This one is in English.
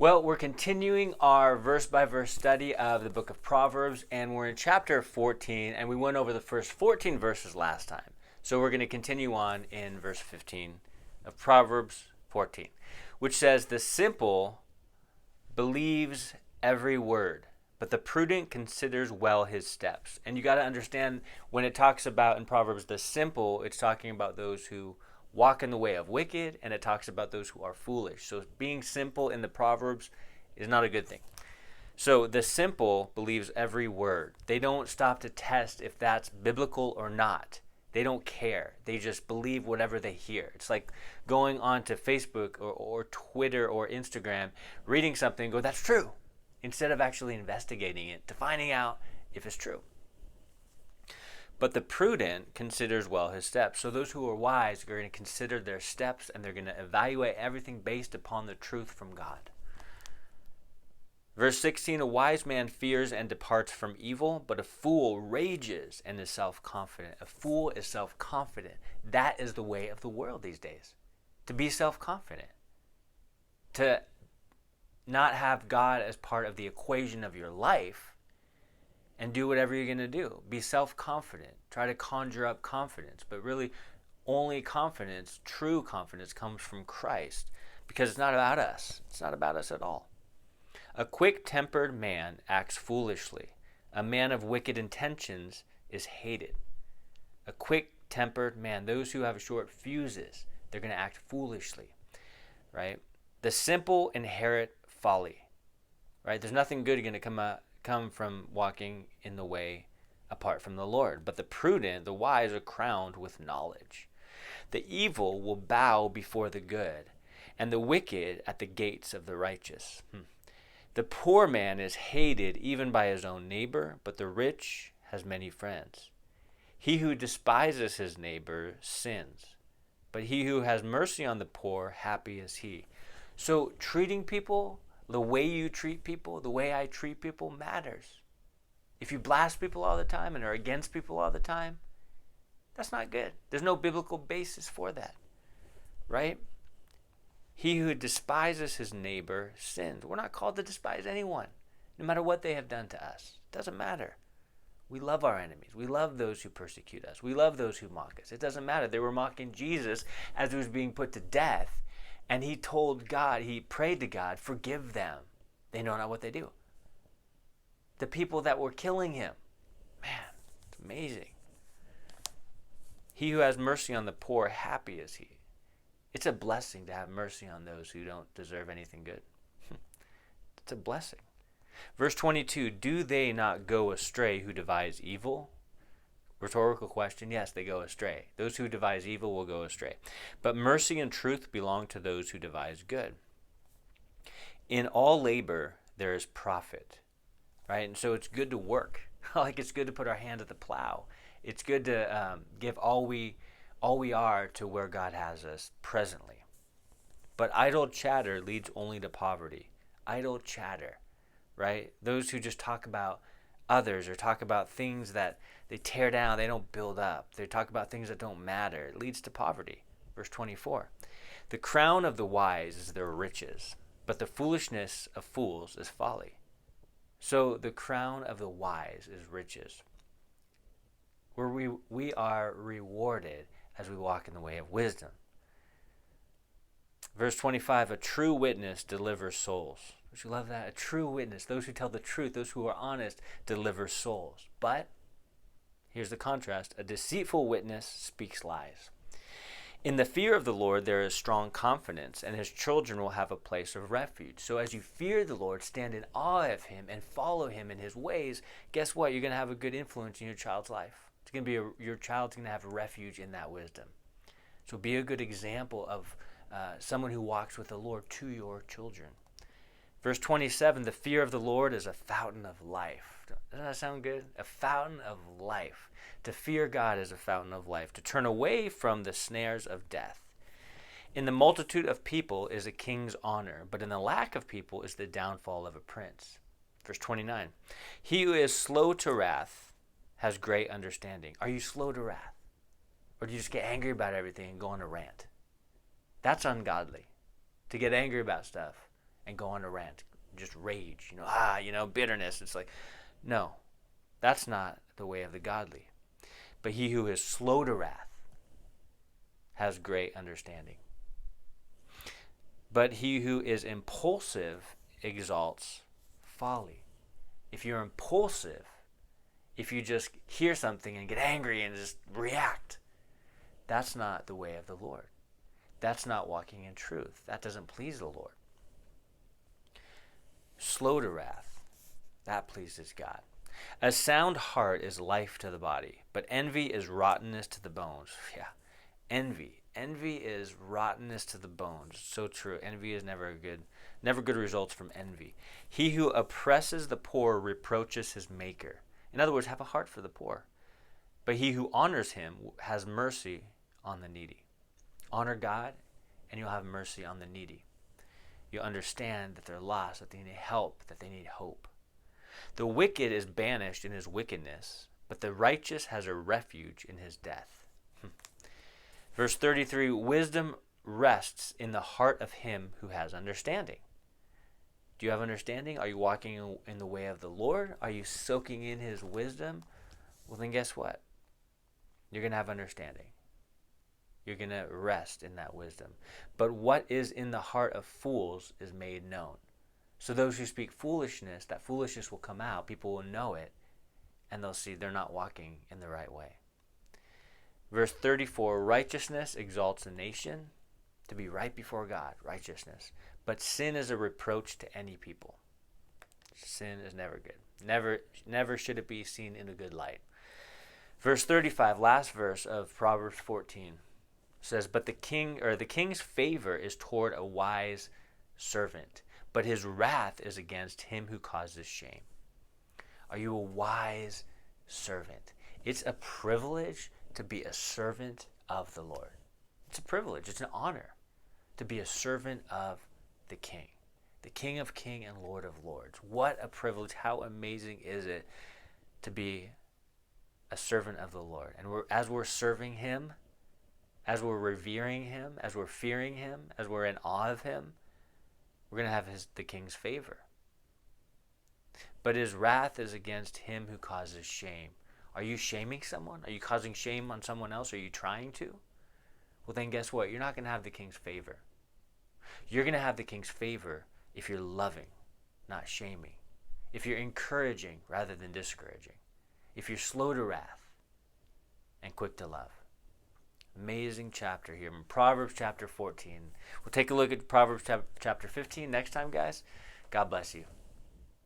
Well, we're continuing our verse-by-verse study of the book of Proverbs, and we're in chapter 14, and we went over the first 14 verses last time. So we're going to continue on in verse 15 of Proverbs 14, which says, "The simple believes every word, but the prudent considers well his steps." And you got to understand, when it talks about in Proverbs the simple, it's talking about those who walk in the way of wicked, and it talks about those who are foolish. So being simple in the Proverbs is not a good thing. So the simple believes every word. They don't stop to test if that's biblical or not. They don't care. They just believe whatever they hear. It's like going onto Facebook or Twitter or Instagram, reading something and go, "That's true," instead of actually investigating it to finding out if it's true. But the prudent considers well his steps. So those who are wise are going to consider their steps, and they're going to evaluate everything based upon the truth from God. Verse 16, "A wise man fears and departs from evil, but a fool rages and is self-confident." A fool is self-confident. That is the way of the world these days. To be self-confident. To not have God as part of the equation of your life, and do whatever you're going to do. Be self-confident. Try to conjure up confidence. But really, only confidence, true confidence, comes from Christ. Because it's not about us. It's not about us at all. "A quick-tempered man acts foolishly. A man of wicked intentions is hated." A quick-tempered man, those who have short fuses, they're going to act foolishly. Right? "The simple inherit folly." Right? There's nothing good going to come from walking in the way apart from the Lord. "But the prudent, the wise, are crowned with knowledge. The evil will bow before the good, and the wicked at the gates of the righteous." "The poor man is hated even by his own neighbor, but the rich has many friends. He who despises his neighbor sins, but he who has mercy on the poor, happy is he." So treating people, the way you treat people, the way I treat people matters. If you blast people all the time and are against people all the time, that's not good. There's no biblical basis for that, right? "He who despises his neighbor sins." We're not called to despise anyone, no matter what they have done to us. It doesn't matter. We love our enemies. We love those who persecute us. We love those who mock us. It doesn't matter. They were mocking Jesus as he was being put to death. And he told God, he prayed to God, "Forgive them. They know not what they do." The people that were killing him. Man, it's amazing. "He who has mercy on the poor, happy is he." It's a blessing to have mercy on those who don't deserve anything good. It's a blessing. Verse 22, "Do they not go astray who devise evil?" Rhetorical question. Yes, they go astray. Those who devise evil will go astray. "But mercy and truth belong to those who devise good." "In all labor there is profit." Right? And so it's good to work. Like, it's good to put our hand at the plow. It's good to give all we are to where God has us presently. "But idle chatter leads only to poverty." Idle chatter, right? Those who just talk about others or talk about things that they tear down, they don't build up. They talk about things that don't matter. It leads to poverty. Verse 24, "The crown of the wise is their riches, but the foolishness of fools is folly." So the crown of the wise is riches. Where we are rewarded as we walk in the way of wisdom. Verse 25, "A true witness delivers souls." Don't you love that? A true witness, those who tell the truth, those who are honest, deliver souls. But, here's the contrast, "A deceitful witness speaks lies." "In the fear of the Lord there is strong confidence, and his children will have a place of refuge." So as you fear the Lord, stand in awe of him, and follow him in his ways, guess what? You're going to have a good influence in your child's life. It's going to be your child's going to have a refuge in that wisdom. So be a good example of someone who walks with the Lord to your children. Verse 27, "The fear of the Lord is a fountain of life." Doesn't that sound good? A fountain of life. To fear God is a fountain of life. To turn away from the snares of death. "In the multitude of people is a king's honor, but in the lack of people is the downfall of a prince." Verse 29, "He who is slow to wrath has great understanding." Are you slow to wrath? Or do you just get angry about everything and go on a rant? That's ungodly. To get angry about stuff and go on a rant, just rage, bitterness. It's like, no, that's not the way of the godly. But he who is slow to wrath has great understanding. But he who is impulsive exalts folly. If you're impulsive, if you just hear something and get angry and just react, that's not the way of the Lord. That's not walking in truth. That doesn't please the Lord. Slow to wrath, that pleases God. A sound heart is life to the body, but envy is rottenness to the bones. Yeah, envy. Envy is rottenness to the bones. So true. Envy is never good results from envy. He who oppresses the poor reproaches his maker. In other words, have a heart for the poor. But he who honors him has mercy on the needy. Honor God, and you'll have mercy on the needy. You'll understand that they're lost, that they need help, that they need hope. The wicked is banished in his wickedness, but the righteous has a refuge in his death. Verse 33, wisdom rests in the heart of him who has understanding. Do you have understanding? Are you walking in the way of the Lord? Are you soaking in his wisdom? Well, then guess what? You're going to have understanding. You're going to rest in that wisdom. But what is in the heart of fools is made known. So those who speak foolishness, that foolishness will come out. People will know it, and they'll see they're not walking in the right way. Verse 34, righteousness exalts a nation. To be right before God, righteousness. But sin is a reproach to any people. Sin is never good. Never should it be seen in a good light. Verse 35, last verse of Proverbs 14, says, but the king's favor is toward a wise servant, but his wrath is against him who causes shame. Are you a wise servant? It's a privilege to be a servant of the Lord. It's a privilege. It's an honor to be a servant of the King of Kings and Lord of Lords. What a privilege. How amazing is it to be a servant of the Lord? And as we're serving him, as we're revering him, as we're fearing him, as we're in awe of him, we're going to have the king's favor. But his wrath is against him who causes shame. Are you shaming someone? Are you causing shame on someone else? Are you trying to? Well, then guess what? You're not going to have the king's favor. You're going to have the king's favor if you're loving, not shaming. If you're encouraging rather than discouraging. If you're slow to wrath and quick to love. Amazing chapter here in Proverbs chapter 14. We'll take a look at Proverbs chapter 15 next time, guys. God bless you.